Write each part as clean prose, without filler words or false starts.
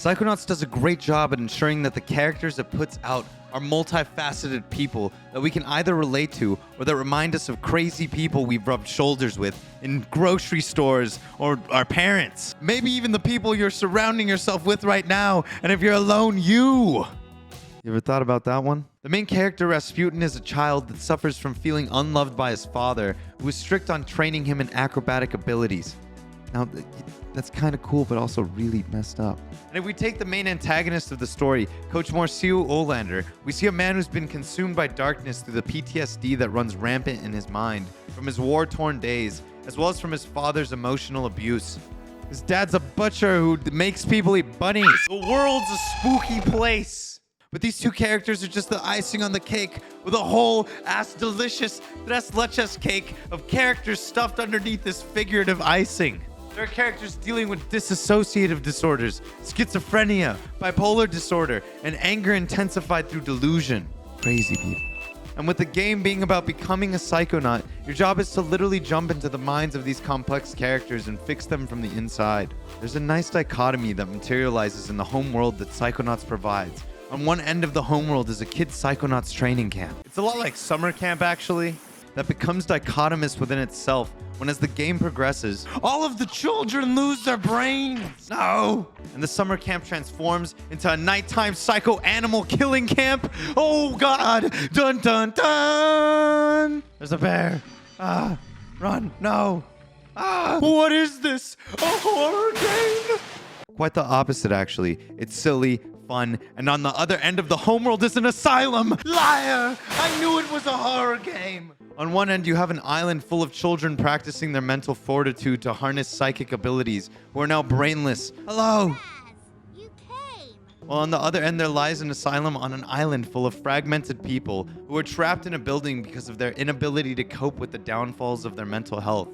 Psychonauts does a great job at ensuring that the characters it puts out are multifaceted people that we can either relate to or that remind us of crazy people we've rubbed shoulders with in grocery stores or our parents. Maybe even the people you're surrounding yourself with right now, and if you're alone, you. You ever thought about that one? The main character, Rasputin, is a child that suffers from feeling unloved by his father, who is strict on training him in acrobatic abilities. Now, that's kind of cool, but also really messed up. And if we take the main antagonist of the story, Coach Marcio Olander, we see a man who's been consumed by darkness through the PTSD that runs rampant in his mind from his war-torn days, as well as from his father's emotional abuse. His dad's a butcher who makes people eat bunnies. The world's a spooky place. But these two characters are just the icing on the cake with a whole delicious tres leches cake of characters stuffed underneath this figurative icing. There are characters dealing with dissociative disorders, schizophrenia, bipolar disorder, and anger intensified through delusion. Crazy people. And with the game being about becoming a psychonaut, your job is to literally jump into the minds of these complex characters and fix them from the inside. There's a nice dichotomy that materializes in the home world that Psychonauts provides. On one end of the homeworld is a kid's Psychonauts training camp. It's a lot like summer camp, actually, that becomes dichotomous within itself when, as the game progresses, all of the children lose their brains. No! And the summer camp transforms into a nighttime psycho animal killing camp. Oh, God! Dun, dun, dun! There's a bear. Run. No. What is this? A horror game? Quite the opposite, actually. It's silly, fun, and on the other end of the homeworld is an asylum. Liar! I knew it was a horror game. On one end, you have an island full of children practicing their mental fortitude to harness psychic abilities who are now brainless. Hello! Yes, you came. While on the other end, there lies an asylum on an island full of fragmented people who are trapped in a building because of their inability to cope with the downfalls of their mental health.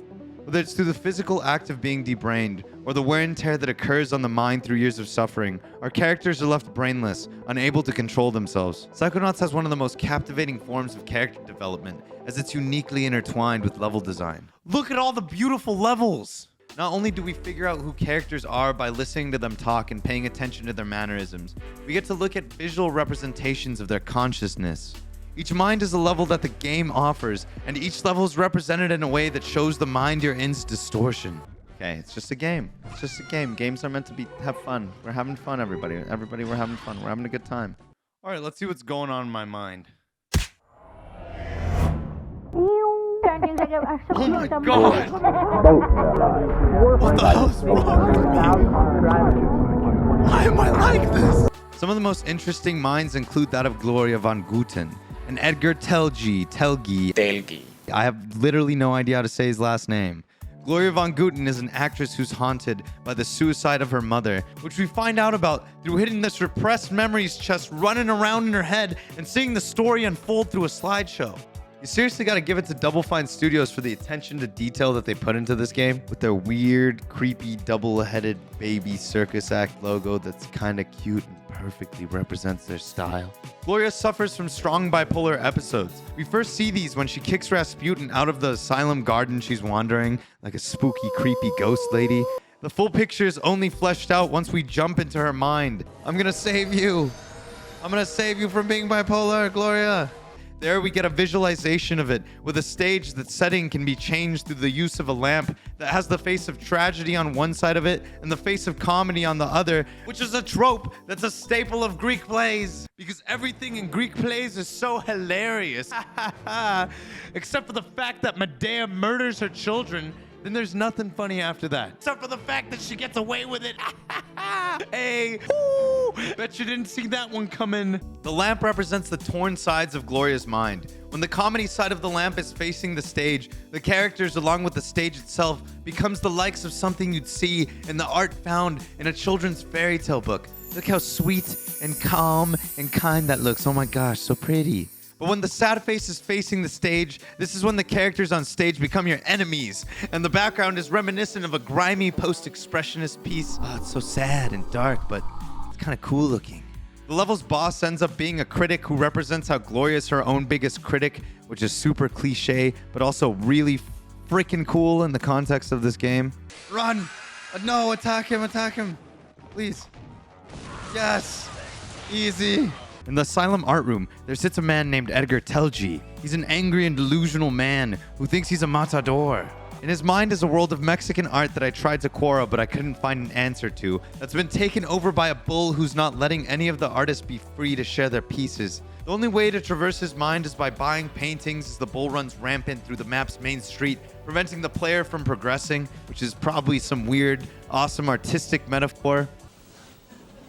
Whether it's through the physical act of being debrained or the wear and tear that occurs on the mind through years of suffering, our characters are left brainless, unable to control themselves. Psychonauts has one of the most captivating forms of character development, as it's uniquely intertwined with level design. Look at all the beautiful levels! Not only do we figure out who characters are by listening to them talk and paying attention to their mannerisms, we get to look at visual representations of their consciousness. Each mind is a level that the game offers, and each level is represented in a way that shows the mind you're in's distortion. Okay, it's just a game. It's just a game. Games are meant to have fun. We're having fun, everybody. Everybody, we're having fun. We're having a good time. All right, let's see what's going on in my mind. Oh my God! What the hell is wrong with me? Why am I like this? Some of the most interesting minds include that of Gloria Von Guten and Edgar Telge. I have literally no idea how to say his last name. Gloria Von Guten is an actress who's haunted by the suicide of her mother, which we find out about through hitting this repressed memories chest running around in her head and seeing the story unfold through a slideshow. You seriously gotta give it to Double Fine Studios for the attention to detail that they put into this game with their weird, creepy, double-headed baby circus act logo that's kinda cute and perfectly represents their style. Gloria suffers from strong bipolar episodes. We first see these when she kicks Rasputin out of the asylum garden she's wandering, like a spooky, creepy ghost lady. The full picture is only fleshed out once we jump into her mind. I'm gonna save you. I'm gonna save you from being bipolar, Gloria. There we get a visualization of it, with a stage that setting can be changed through the use of a lamp that has the face of tragedy on one side of it and the face of comedy on the other, which is a trope that's a staple of Greek plays, because everything in Greek plays is so hilarious. Except for the fact that Medea murders her children, then there's nothing funny after that. Except for the fact that she gets away with it. Hey, woo! Bet you didn't see that one coming. The lamp represents the torn sides of Gloria's mind. When the comedy side of the lamp is facing the stage, the characters along with the stage itself becomes the likes of something you'd see in the art found in a children's fairy tale book. Look how sweet and calm and kind that looks. Oh my gosh, so pretty. But when the sad face is facing the stage, this is when the characters on stage become your enemies, and the background is reminiscent of a grimy post-expressionist piece. Oh, it's so sad and dark, but it's kind of cool looking. The level's boss ends up being a critic who represents how Gloria is her own biggest critic, which is super cliche, but also really freaking cool in the context of this game. Run! No, attack him, please. Yes. Easy. In the asylum art room, there sits a man named Edgar Telge. He's an angry and delusional man who thinks he's a matador. In his mind is a world of Mexican art that I tried to quarrel, but I couldn't find an answer to, that's been taken over by a bull who's not letting any of the artists be free to share their pieces. The only way to traverse his mind is by buying paintings as the bull runs rampant through the map's main street, preventing the player from progressing, which is probably some weird, awesome artistic metaphor.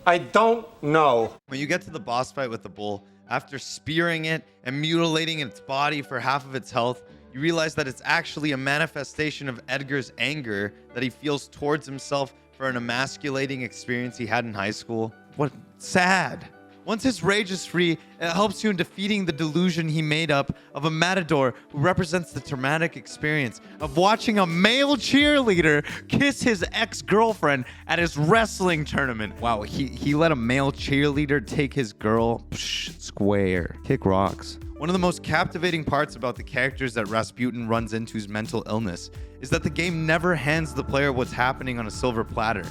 I don't know. When you get to the boss fight with the bull, after spearing it and mutilating its body for half of its health, you realize that it's actually a manifestation of Edgar's anger that he feels towards himself for an emasculating experience he had in high school. What sad. Once his rage is free, it helps you in defeating the delusion he made up of a matador who represents the traumatic experience of watching a male cheerleader kiss his ex-girlfriend at his wrestling tournament. Wow, he let a male cheerleader take his girl? Psh, square. Kick rocks. One of the most captivating parts about the characters that Rasputin runs into's mental illness is that the game never hands the player what's happening on a silver platter.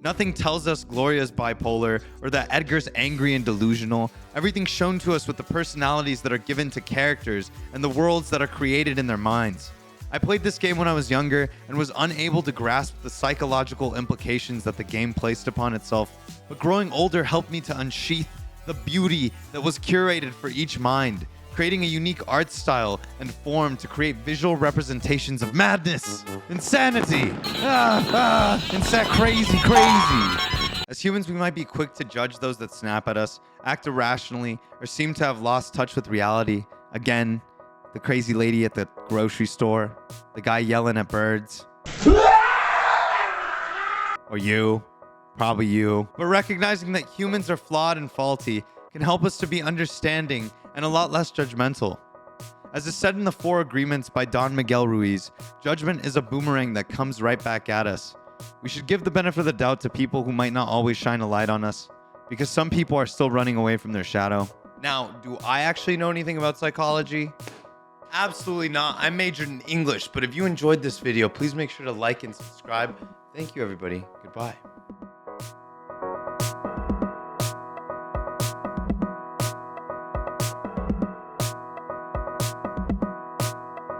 Nothing tells us Gloria's bipolar or that Edgar's angry and delusional. Everything's shown to us with the personalities that are given to characters and the worlds that are created in their minds. I played this game when I was younger and was unable to grasp the psychological implications that the game placed upon itself, but growing older helped me to unsheath the beauty that was curated for each mind, creating a unique art style and form to create visual representations of madness, insanity, crazy. As humans, we might be quick to judge those that snap at us, act irrationally, or seem to have lost touch with reality. Again, the crazy lady at the grocery store, the guy yelling at birds, or you, probably you. But recognizing that humans are flawed and faulty can help us to be understanding and a lot less judgmental. As is said in the Four Agreements by Don Miguel Ruiz, judgment is a boomerang that comes right back at us. We should give the benefit of the doubt to people who might not always shine a light on us, because some people are still running away from their shadow. Now, do I actually know anything about psychology? Absolutely not. I majored in English, but if you enjoyed this video, please make sure to like and subscribe. Thank you, everybody. Goodbye.